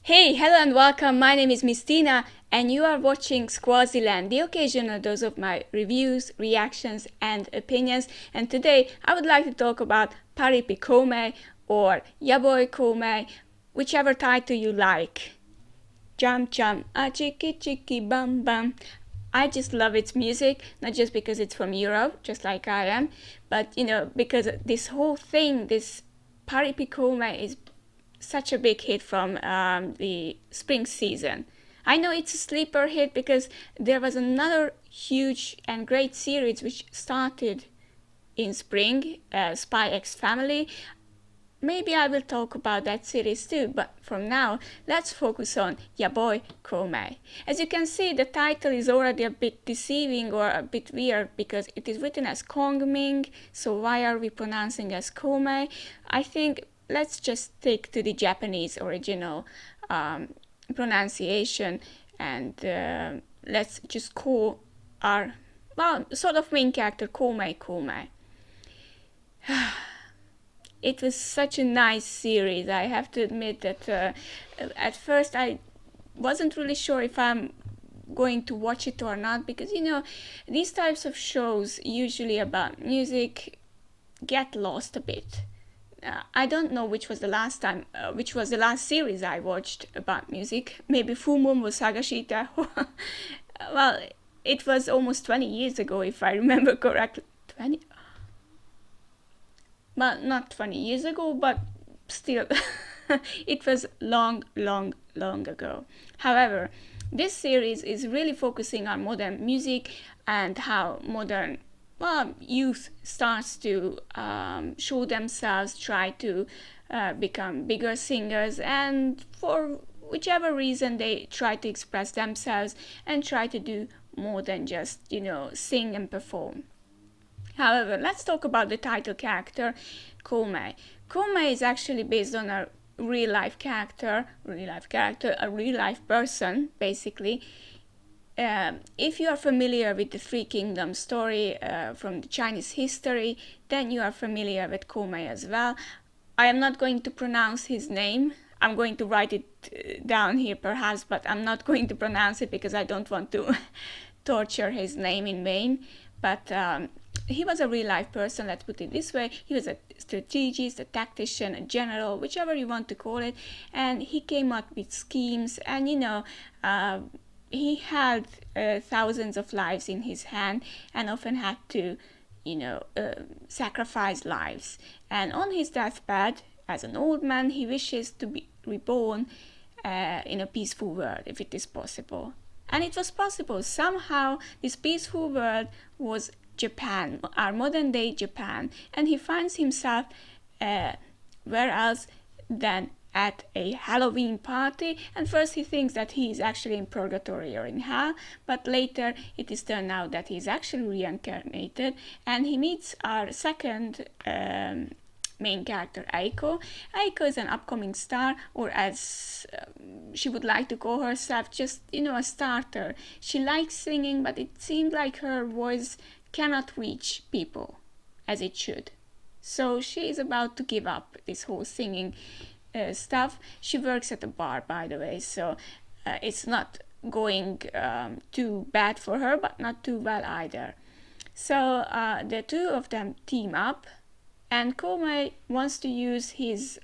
Hey, hello and welcome. My name is Miss Tina, and you are watching Squaziland, the occasional dose of my reviews, reactions, and opinions. And today I would like to talk about Paripi Koumei or Boy Kongming, whichever title you like. Jump, jump, a chiki chiki bum bum. I just love its music, not just because it's from Europe, just like I am, but because this whole thing, this Paripi Koumei is such a big hit from the spring season. I know it's a sleeper hit because there was another huge and great series which started in spring, Spy X Family. Maybe I will talk about that series too, but for now, let's focus on Boy Kongming. As you can see, the title is already a bit deceiving or a bit weird because it is written as Kongming, so why are we pronouncing as Koumei? I think let's just stick to the Japanese original pronunciation and let's just call our, sort of main character Koumei. It was such a nice series. I have to admit that at first I wasn't really sure if I'm going to watch it or not because these types of shows usually about music get lost a bit. I don't know which was the last series I watched about music. Maybe Fumomo Sagashita. Well, it was almost 20 years ago if I remember correctly. 20? Well, not 20 years ago, but still, it was long ago. However, this series is really focusing on modern music and how modern youth starts to show themselves, try to become bigger singers, and for whichever reason they try to express themselves and try to do more than just sing and perform. However, let's talk about the title character, Koumei. Koumei is actually based on a real life person, basically. If you are familiar with the Three Kingdoms story from the Chinese history, then you are familiar with Koumei as well. I am not going to pronounce his name. I'm going to write it down here perhaps, but I'm not going to pronounce it because I don't want to torture his name in vain. But he was a real life person, let's put it this way. He was a strategist, a tactician, a general, whichever you want to call it, and he came up with schemes, and he had thousands of lives in his hand and often had to sacrifice lives. And on his deathbed, as an old man, he wishes to be reborn in a peaceful world, if it is possible. And it was possible. Somehow, this peaceful world was Japan, our modern day Japan, and he finds himself where else than at a Halloween party. And first he thinks that he is actually in purgatory or in hell, but later it is turned out that he is actually reincarnated, and he meets our second main character, Aiko. Aiko is an upcoming star, or as she would like to call herself, just a starter. She likes singing, but it seemed like her voice cannot reach people as it should. So she is about to give up this whole singing stuff. She works at a bar, by the way, so it's not going too bad for her, but not too well either. So the two of them team up, and Koumei wants to use his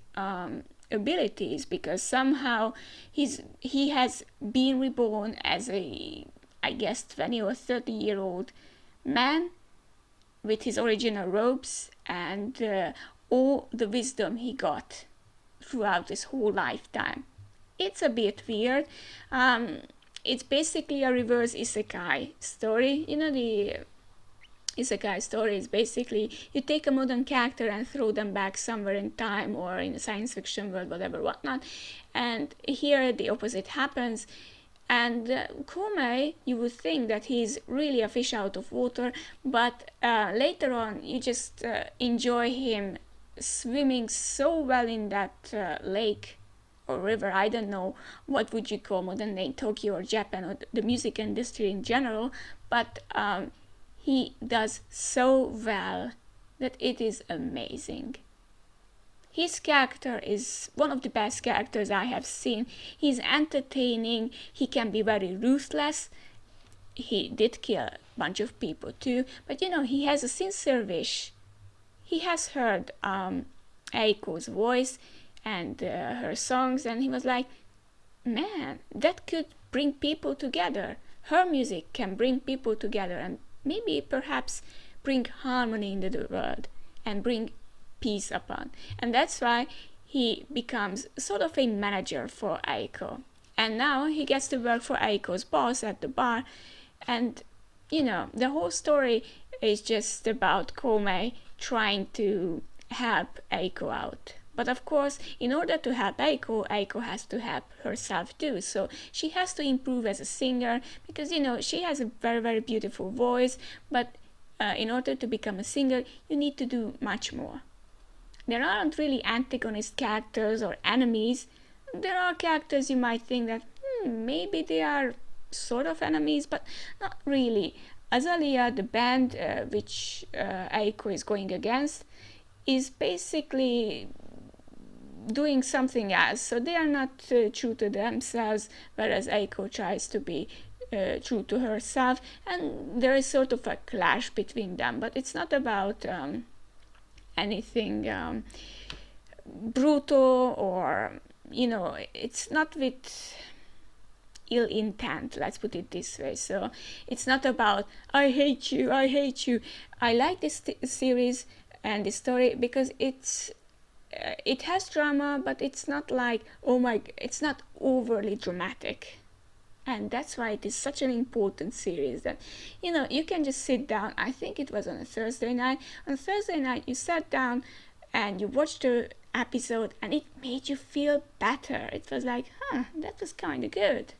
abilities because somehow he has been reborn as a, I guess, 20 or 30-year-old man with his original robes and all the wisdom he got throughout his whole lifetime. It's a bit weird. It's basically a reverse isekai story. The isekai story is basically you take a modern character and throw them back somewhere in time or in a science fiction world, whatnot. And here the opposite happens. And Koumei, you would think that he's really a fish out of water, but later on you just enjoy him swimming so well in that lake or river. I don't know what would you call modern day Tokyo or Japan or the music industry in general, but he does so well that it is amazing. his character is one of the best characters I have seen. He's entertaining, he can be very ruthless. He did kill a bunch of people too, but he has a sincere wish. He has heard Eiko's voice and her songs, and he was like, man, that could bring people together. Her music can bring people together and maybe perhaps bring harmony into the world and bring peace upon. And that's why he becomes sort of a manager for Eiko. And now he gets to work for Eiko's boss at the bar. And, the whole story is just about Koumei trying to help Eiko out. But of course, in order to help Eiko, Eiko has to help herself too. So she has to improve as a singer because, she has a very, very beautiful voice. But in order to become a singer, you need to do much more. There aren't really antagonist characters or enemies. There are characters you might think that maybe they are sort of enemies, but not really. Azalea, the band which Eiko is going against, is basically doing something else. So they are not true to themselves, whereas Eiko tries to be true to herself, and there is sort of a clash between them. But it's not about anything brutal or, it's not with ill intent, let's put it this way. So it's not about I hate you. I like this series and this story because it has drama, but it's not like it's not overly dramatic. And that's why it is such an important series that you can just sit down. I think it was on a Thursday night. On Thursday night you sat down and you watched the episode and it made you feel better. It was like, that was kind of good.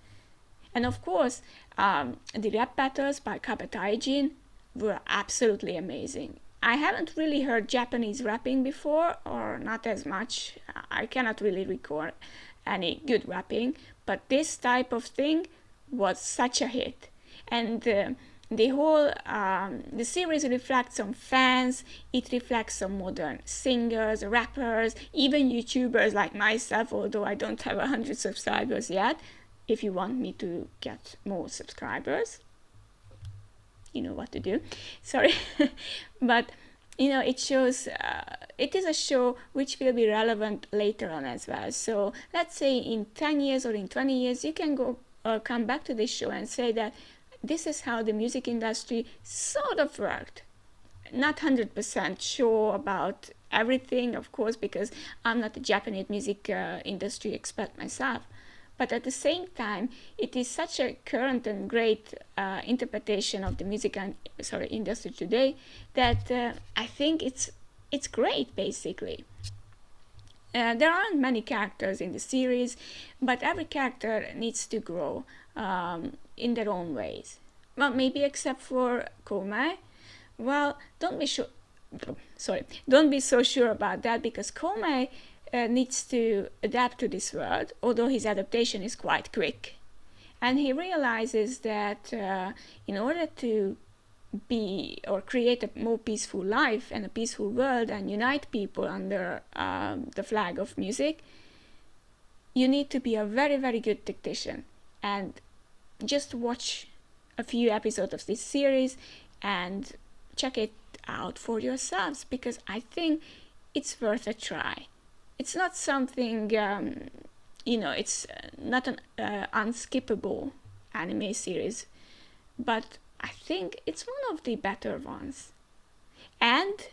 And of course, the rap battles by Kabataijin were absolutely amazing. I haven't really heard Japanese rapping before, or not as much. I cannot really recall any good rapping, but this type of thing was such a hit. And the whole the series reflects some fans. It reflects some modern singers, rappers, even YouTubers like myself, although I don't have 100 subscribers yet. If you want me to get more subscribers, you know what to do. Sorry. But it shows it is a show which will be relevant later on as well. So let's say in 10 years or in 20 years you can come back to this show and say that this is how the music industry sort of worked. Not 100% sure about everything, of course, because I'm not a Japanese music industry expert myself. But at the same time, it is such a current and great interpretation of the music industry today that I think it's great, basically. There aren't many characters in the series, but every character needs to grow in their own ways. Well, maybe except for Koumei. Well, don't be so sure about that, because Koumei needs to adapt to this world, although his adaptation is quite quick. And he realizes that in order to be or create a more peaceful life and a peaceful world and unite people under the flag of music, you need to be a very, very good tactician. And just watch a few episodes of this series and check it out for yourselves, because I think it's worth a try. It's not something, it's not an unskippable anime series, but I think it's one of the better ones. And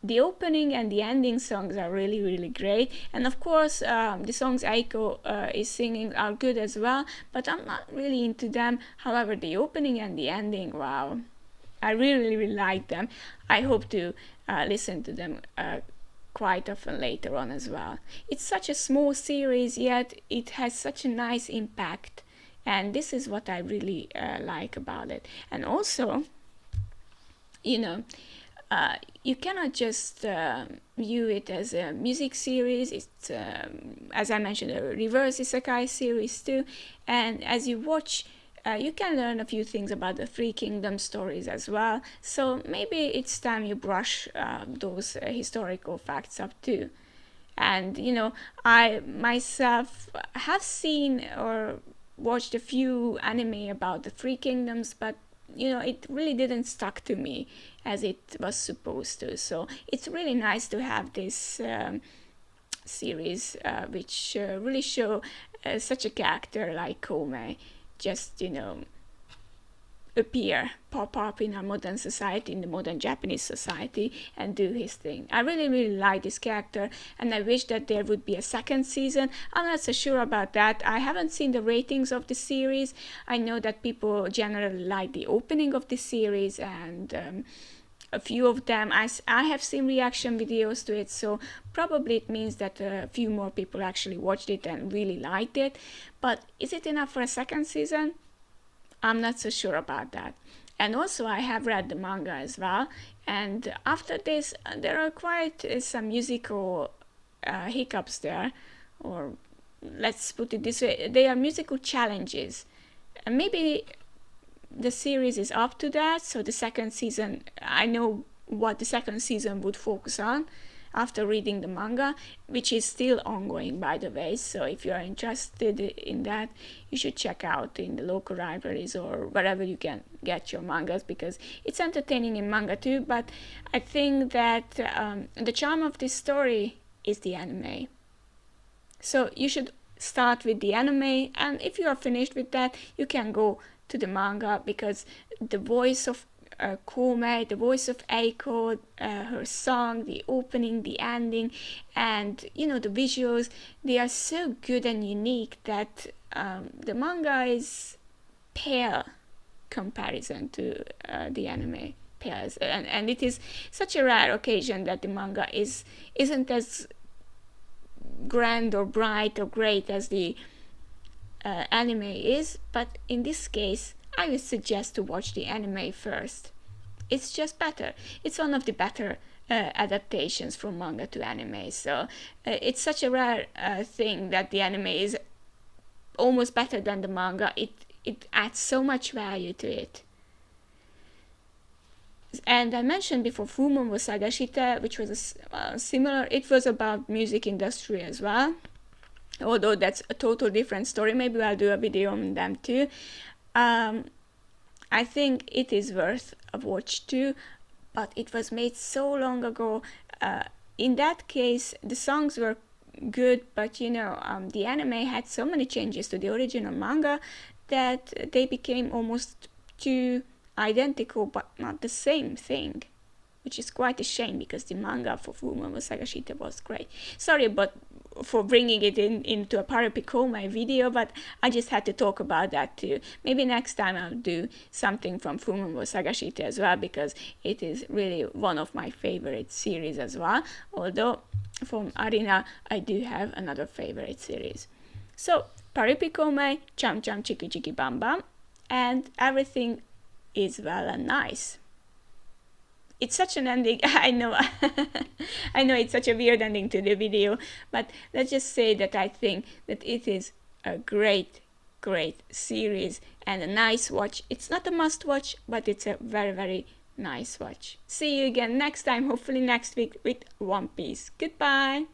the opening and the ending songs are really, really great. And of course, the songs Eiko is singing are good as well, but I'm not really into them. However, the opening and the ending, wow, I really, really like them. I hope to listen to them quite often later on as well. It's such a small series, yet it has such a nice impact, and this is what I really like about it. And also, you cannot just view it as a music series. It's as I mentioned, a reverse isekai series too, and as you watch you can learn a few things about the Three Kingdoms stories as well. So maybe it's time you brush those historical facts up too. And I myself have seen or watched a few anime about the Three Kingdoms, but it really didn't stuck to me as it was supposed to. So it's really nice to have this series which really show such a character like Koumei just pop up in our modern society, in the modern Japanese society, and do his thing. I really, really like this character, and I wish that there would be a second season. I'm not so sure about that. I haven't seen the ratings of the series. I know that people generally like the opening of the series, and a few of them, I have seen reaction videos to it, so probably it means that a few more people actually watched it and really liked it. But is it enough for a second season? I'm not so sure about that. And also I have read the manga as well, and after this there are quite some musical hiccups there, or let's put it this way, they are musical challenges, and maybe the series is up to that. So the second season, I know what the second season would focus on after reading the manga, which is still ongoing, by the way. So if you are interested in that, you should check out in the local libraries or wherever you can get your mangas, because it's entertaining in manga too. But I think that the charm of this story is the anime. So you should start with the anime, and if you are finished with that, you can go to the manga, because the voice of Koumei, the voice of Eiko, her song, the opening, the ending, and the visuals, they are so good and unique that the manga is pale comparison to the anime. Pales, and it is such a rare occasion that the manga isn't as grand or bright or great as the anime is, but in this case I would suggest to watch the anime first. It's just better. It's one of the better adaptations from manga to anime. So it's such a rare thing that the anime is almost better than the manga. It adds so much value to it. And I mentioned before Fumomo Sagashite, which was similar. It was about music industry as well, although that's a total different story. Maybe I'll do a video on them too. I think it is worth a watch too, but it was made so long ago. In that case, the songs were good, but the anime had so many changes to the original manga that they became almost too identical, but not the same thing, which is quite a shame, because the manga for Fumomo Sagashite was great. Sorry for bringing it into a Paripi Koumei video, but I just had to talk about that too. Maybe next time I'll do something from Fumomo Sagashite as well, because it is really one of my favorite series as well, although from Arena I do have another favorite series. So Paripi Koumei, Cham Cham Chiki Chiki Bam Bam, and everything is well and nice. It's such an ending. I know I know it's such a weird ending to the video, but let's just say that I think that it is a great series and a nice watch. It's not a must watch, but it's a very, very nice watch. See you again next time, hopefully next week, with One Piece. Goodbye.